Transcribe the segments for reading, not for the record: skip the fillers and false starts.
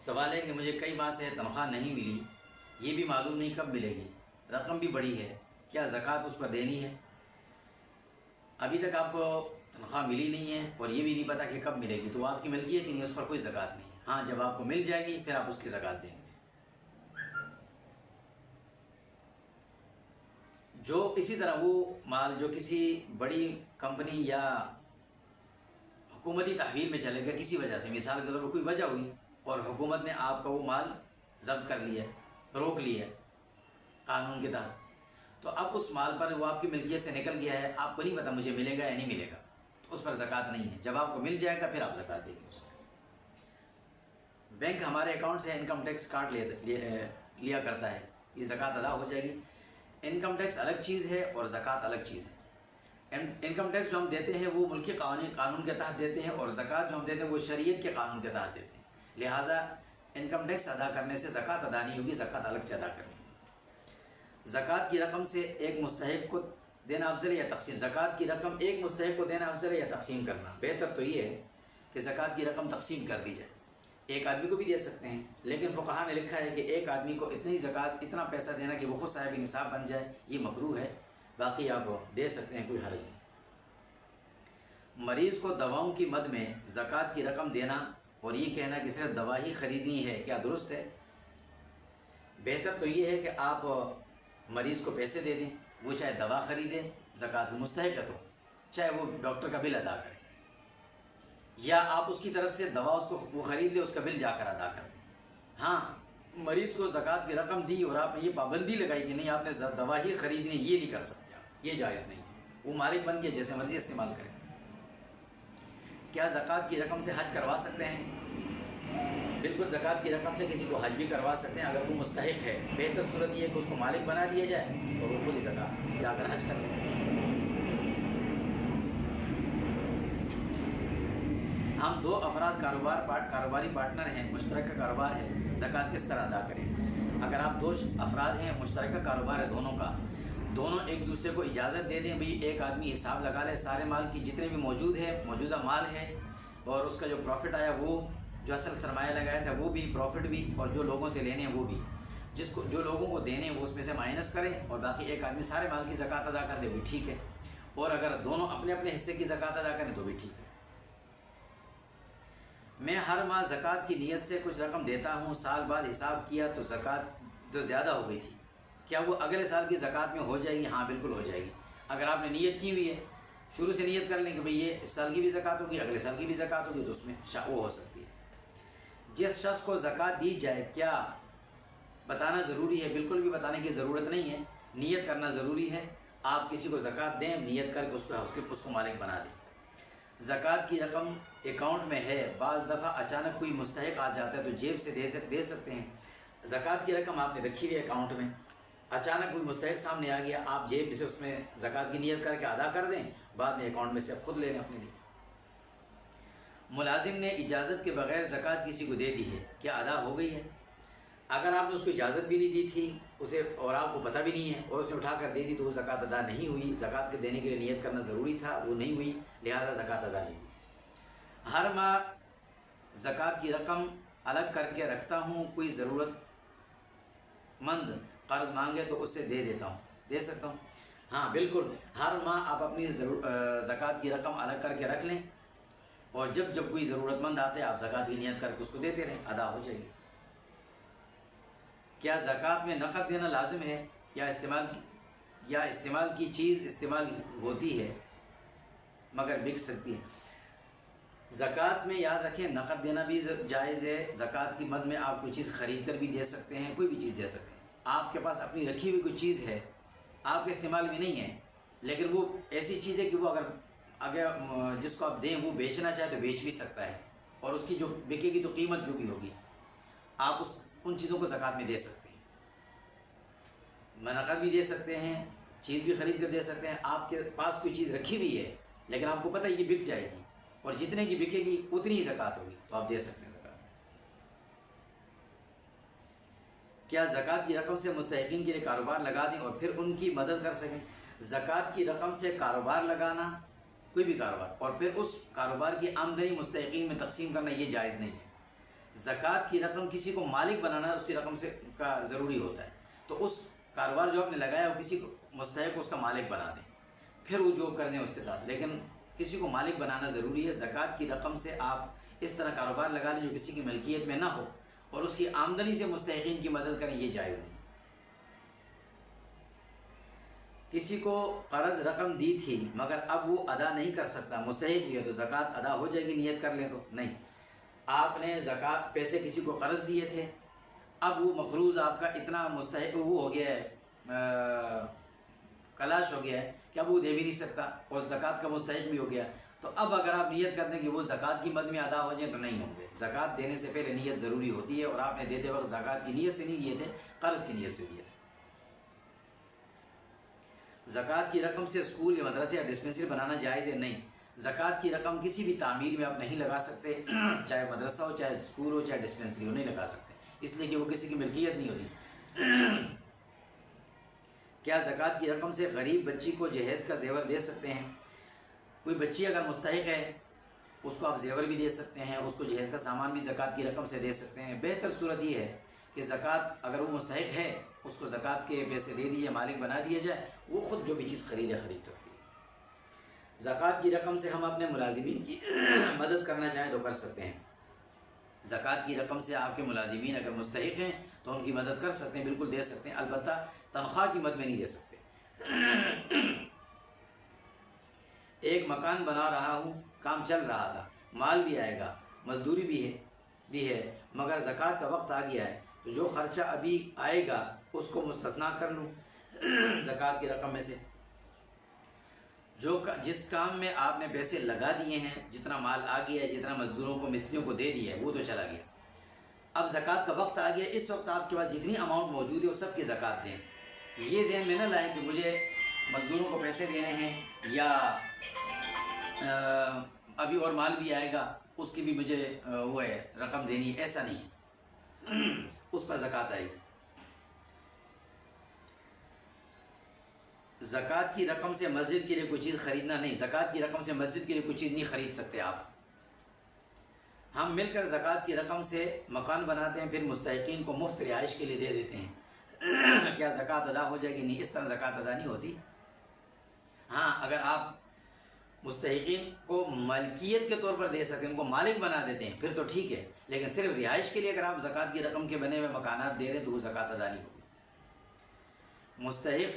سوال ہے کہ مجھے کئی ماہ سے تنخواہ نہیں ملی، یہ بھی معلوم نہیں کب ملے گی، رقم بھی بڑی ہے، کیا زکوٰۃ اس پر دینی ہے؟ ابھی تک آپ کو تنخواہ ملی نہیں ہے اور یہ بھی نہیں پتہ کہ کب ملے گی، تو آپ کی ملکیت ہی نہیں، اس پر کوئی زکوٰۃ نہیں ہے۔ ہاں، جب آپ کو مل جائے گی پھر آپ اس کی زکوٰۃ دیں گے۔ جو اسی طرح وہ مال جو کسی بڑی کمپنی یا حکومتی تحویل میں چلے گا کسی وجہ سے، مثال کے طور پر کوئی وجہ ہوئی اور حکومت نے آپ کا وہ مال ضبط کر لیا، روک لیا قانون کے تحت، تو اب اس مال پر وہ آپ کی ملکیت سے نکل گیا ہے، آپ کو نہیں پتہ مجھے ملے گا یا نہیں ملے گا، اس پر زکوٰۃ نہیں ہے۔ جب آپ کو مل جائے گا پھر آپ زکوٰۃ دیں گے اس کا۔ بینک ہمارے اکاؤنٹ سے انکم ٹیکس کاٹ لیا کرتا ہے، یہ زکوٰۃ ادا ہو جائے گی؟ انکم ٹیکس الگ چیز ہے اور زکوٰۃ الگ چیز ہے۔ انکم ٹیکس جو ہم دیتے ہیں وہ ملکی قانون کے تحت دیتے ہیں، اور زکوٰۃ جو ہم دیتے ہیں وہ شریعت کے قانون کے تحت دیتے ہیں، لہٰذا انکم ٹیکس ادا کرنے سے زکوٰۃ ادا نہیں ہوگی، زکوٰۃ الگ سے ادا کرنی ہوگی۔ زکوٰۃ کی رقم سے ایک مستحق کو دینا افضل ہے یا تقسیم؟ زکوٰۃ کی رقم ایک مستحق کو دینا افضل ہے یا تقسیم کرنا؟ بہتر تو یہ ہے کہ زکوٰۃ کی رقم تقسیم کر دی جائے، ایک آدمی کو بھی دے سکتے ہیں، لیکن فقہا نے لکھا ہے کہ ایک آدمی کو اتنی زکوٰۃ اتنا پیسہ دینا کہ وہ خود صاحب نصاب بن جائے، یہ مکروہ ہے، باقی آپ دے سکتے ہیں، کوئی حرج نہیں۔ مریض کو دواؤں کی مد میں زکوٰۃ کی رقم دینا اور یہ کہنا کہ صرف دوا ہی خریدنی ہے، کیا درست ہے؟ بہتر تو یہ ہے کہ آپ مریض کو پیسے دے دیں، وہ چاہے دوا خریدیں، زکوٰۃ میں مستحق ہے تو، چاہے وہ ڈاکٹر کا بل ادا کرے، یا آپ اس کی طرف سے دوا اس کو وہ خرید لے، اس کا بل جا کر ادا کر دیں۔ ہاں، مریض کو زکوٰۃ کی رقم دی اور آپ نے یہ پابندی لگائی کہ نہیں آپ نے دوا ہی خریدنی ہے، یہ نہیں کر سکتے آپ، یہ جائز نہیں ہے، وہ مالک بن کے جیسے مرضی استعمال کریں۔ کیا زکوٰۃ کی رقم سے حج کروا سکتے ہیں؟ بالکل، زکوٰۃ کی رقم سے کسی کو حج بھی کروا سکتے ہیں اگر وہ مستحق ہے۔ بہتر صورت یہ ہے کہ اس کو مالک بنا دیا جائے اور وہ خود ہی زکوٰۃ جا کر حج کر لیں۔ ہم دو افراد کاروباری پارٹنر ہیں، مشترکہ کاروبار ہے، زکوٰۃ کس طرح ادا کریں؟ اگر آپ دو افراد ہیں، مشترکہ کاروبار ہے دونوں کا، دونوں ایک دوسرے کو اجازت دے دیں، بھئی ایک آدمی حساب لگا لے سارے مال کی، جتنے بھی موجودہ مال ہے، اور اس کا جو پروفٹ آیا وہ جو اصل سرمایہ لگایا تھا وہ بھی، پروفٹ بھی، اور جو لوگوں سے لینے ہیں وہ بھی، جو لوگوں کو دینے ہیں وہ اس میں سے مائنس کریں، اور باقی ایک آدمی سارے مال کی زکوٰۃ ادا کر دے بھی ٹھیک ہے، اور اگر دونوں اپنے اپنے حصے کی زکوٰۃ ادا کریں تو بھی ٹھیک ہے۔ میں ہر ماہ زکوٰۃ کی نیت سے کچھ رقم دیتا ہوں، سال بعد حساب کیا تو زکوٰۃ جو زیادہ ہو گئی تھی، کیا وہ اگلے سال کی زکوٰۃ میں ہو جائے گی؟ ہاں بالکل ہو جائے گی۔ اگر آپ نے نیت کی ہوئی ہے، شروع سے نیت کر لیں کہ بھئی یہ اس سال کی بھی زکوٰۃ ہوگی، اگلے سال کی بھی زکوٰۃ ہوگی، تو اس میں وہ ہو سکتی ہے۔ جس شخص کو زکوٰۃ دی جائے کیا بتانا ضروری ہے؟ بالکل بھی بتانے کی ضرورت نہیں ہے، نیت کرنا ضروری ہے۔ آپ کسی کو زکوٰۃ دیں، نیت کر کے اس کو مالک بنا دیں۔ زکوٰۃ کی رقم اکاؤنٹ میں ہے، بعض دفعہ اچانک کوئی مستحق آ جاتا ہے تو جیب سے دے سکتے ہیں۔ زکوٰۃ کی رقم آپ نے رکھی ہوئی ہے اکاؤنٹ میں، اچانک کوئی مستحق سامنے آ گیا، آپ جیب سے اس میں زکوٰۃ کی نیت کر کے ادا کر دیں، بعد میں اکاؤنٹ میں سے آپ خود لے لیں اپنے لیے۔ ملازم نے اجازت کے بغیر زکوٰۃ کسی کو دے دی ہے، کیا ادا ہو گئی ہے؟ اگر آپ نے اس کو اجازت بھی نہیں دی تھی اسے، اور آپ کو پتہ بھی نہیں ہے، اور اس نے اٹھا کر دے دی، تو وہ زکوٰۃ ادا نہیں ہوئی۔ زکوٰۃ کے دینے کے لیے نیت کرنا ضروری تھا، وہ نہیں ہوئی، لہذا زکوٰۃ ادا نہیں ہوئی۔ ہر ماہ زکوٰۃ کی رقم الگ کر کے رکھتا ہوں، کوئی ضرورت مند قرض مانگے تو اس سے دے سکتا ہوں۔ ہاں بالکل، ہر ماہ آپ اپنی زکوٰۃ کی رقم الگ کر کے رکھ لیں، اور جب کوئی ضرورت مند آتے آپ زکوٰۃ کی نیت کر کے اس کو دیتے رہیں، ادا ہو جائے گی۔ کیا زکوٰۃ میں نقد دینا لازم ہے یا استعمال کی چیز استعمال ہوتی ہے مگر بک سکتی ہے؟ زکوٰۃ میں یاد رکھیں نقد دینا بھی جائز ہے، زکوٰۃ کی مد میں آپ کوئی چیز خرید کر بھی دے سکتے ہیں، کوئی بھی چیز دے سکتے ہیں۔ آپ کے پاس اپنی رکھی ہوئی کوئی چیز ہے، آپ کے استعمال میں نہیں ہے، لیکن وہ ایسی چیز ہے کہ وہ اگر جس کو آپ دیں وہ بیچنا چاہے تو بیچ بھی سکتا ہے، اور اس کی جو بکے گی تو قیمت جو بھی ہوگی آپ ان چیزوں کو زکوٰۃ میں دے سکتے ہیں، نقد بھی دے سکتے ہیں، چیز بھی خرید کر دے سکتے ہیں۔ آپ کے پاس کوئی چیز رکھی ہوئی ہے لیکن آپ کو پتہ ہے یہ بک جائے گی، اور جتنے کی بکے گی اتنی ہی زکوٰۃ ہوگی، تو آپ دے سکتے ہیں زکوٰۃ۔ کیا زکوٰۃ کی رقم سے مستحقین کے لیے کاروبار لگا دیں اور پھر ان کی مدد کر سکیں؟ زکوٰۃ کی رقم سے کاروبار لگانا، کوئی بھی کاروبار، اور پھر اس کاروبار کی آمدنی مستحقین میں تقسیم کرنا، یہ جائز نہیں ہے۔ زکوٰۃ کی رقم کسی کو مالک بنانا اسی رقم سے کا ضروری ہوتا ہے، تو اس کاروبار جو آپ نے لگایا وہ کسی کو مستحق کو اس کا مالک بنا دیں، پھر وہ جو کر دیں اس کے ساتھ، لیکن کسی کو مالک بنانا ضروری ہے۔ زکوٰۃ کی رقم سے آپ اس طرح کاروبار لگا لیں جو کسی کی ملکیت میں نہ ہو اور اس کی آمدنی سے مستحقین کی مدد کریں، یہ جائز نہیں۔ کسی کو قرض رقم دی تھی مگر اب وہ ادا نہیں کر سکتا، مستحق بھی ہے، تو زکوٰۃ ادا ہو جائے گی نیت کر لیں تو؟ نہیں، آپ نے زکوٰۃ پیسے کسی کو قرض دیے تھے، اب وہ مقروض آپ کا اتنا مستحق وہ ہو گیا ہے، کلاش ہو گیا ہے کہ اب وہ دے بھی نہیں سکتا اور زکوٰۃ کا مستحق بھی ہو گیا، تو اب اگر آپ نیت کرتے ہیں کہ وہ زکوٰۃ کی مد میں ادا ہو جائیں تو نہیں ہوں گے۔ زکوٰۃ دینے سے پہلے نیت ضروری ہوتی ہے، اور آپ نے دیتے وقت زکوٰۃ کی نیت سے نہیں دیے تھے، قرض کی نیت سے دیے تھے۔ زکوٰۃ کی رقم سے اسکول یا مدرسے یا ڈسپنسری بنانا جائز ہے؟ نہیں، زکوٰۃ کی رقم کسی بھی تعمیر میں آپ نہیں لگا سکتے، چاہے مدرسہ ہو، چاہے اسکول ہو، چاہے ڈسپنسری ہو، نہیں لگا سکتے، اس لیے کہ وہ کسی کی ملکیت نہیں ہوتی۔ کیا زکوٰۃ کی رقم سے غریب بچی کو جہیز کا زیور دے سکتے ہیں؟ کوئی بچی اگر مستحق ہے اس کو آپ زیور بھی دے سکتے ہیں، اس کو جہیز کا سامان بھی زکوٰۃ کی رقم سے دے سکتے ہیں۔ بہتر صورت یہ ہے کہ زکوٰۃ اگر وہ مستحق ہے اس کو زکوٰۃ کے پیسے دے دیجیے، مالک بنا دیا جائے، وہ خود جو بھی چیز خرید سکتی ہے۔ زکوٰۃ کی رقم سے ہم اپنے ملازمین کی مدد کرنا چاہیں تو کر سکتے ہیں۔ زکوٰۃ کی رقم سے آپ کے ملازمین اگر مستحق ہیں تو ان کی مدد کر سکتے ہیں، بالکل دے سکتے ہیں، البتہ تنخواہ کی مد میں نہیں دے سکتے۔ ایک مکان بنا رہا ہوں، کام چل رہا تھا، مال بھی آئے گا، مزدوری بھی ہے مگر زکوٰۃ کا وقت آ گیا ہے، تو جو خرچہ ابھی آئے گا اس کو مستثنا کر لوں زکوٰۃ کی رقم میں سے۔ جس کام میں آپ نے پیسے لگا دیے ہیں، جتنا مال آ گیا ہے، جتنا مزدوروں کو مستریوں کو دے دیا ہے، وہ تو چلا گیا، اب زکوٰۃ کا وقت آ گیا، اس وقت آپ کے پاس جتنی اماؤنٹ موجود ہے وہ سب کی زکوٰۃ دیں۔ یہ ذہن میں نہ لائیں کہ مجھے مزدوروں کو پیسے دینے ہیں یا ابھی اور مال بھی آئے گا اس کی بھی مجھے وہ ہے رقم دینی ہے، ایسا نہیں، اس پر زکوٰۃ آئے گی۔ زکوٰۃ کی رقم سے مسجد کے لیے کوئی چیز خریدنا نہیں، زکوٰۃ کی رقم سے مسجد کے لیے کوئی چیز نہیں خرید سکتے آپ۔ ہم مل کر زکوٰۃ کی رقم سے مکان بناتے ہیں، پھر مستحقین کو مفت رہائش کے لیے دے دیتے ہیں، کیا زکوٰۃ ادا ہو جائے گی؟ نہیں، اس طرح زکوٰۃ ادا نہیں ہوتی۔ ہاں، اگر آپ مستحقین کو ملکیت کے طور پر دے سکیں، ان کو مالک بنا دیتے ہیں، پھر تو ٹھیک ہے، لیکن صرف رہائش کے لیے اگر آپ زکوٰۃ کی رقم کے بنے ہوئے مکانات دے رہے ہیں تو وہ زکوٰۃ ادا نہیں ہوگی۔ مستحق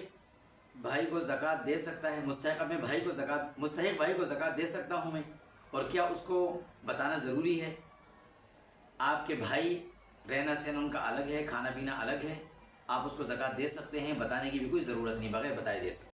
بھائی کو زکوٰۃ دے سکتا ہے، مستحق بھائی کو زکوٰۃ دے سکتا ہوں میں، اور کیا اس کو بتانا ضروری ہے؟ آپ کے بھائی رہنا سہنا ان کا الگ ہے، کھانا پینا الگ ہے، آپ اس کو زکوٰۃ دے سکتے ہیں، بتانے کی بھی کوئی ضرورت نہیں، بغیر بتائے دے سکتے ہیں۔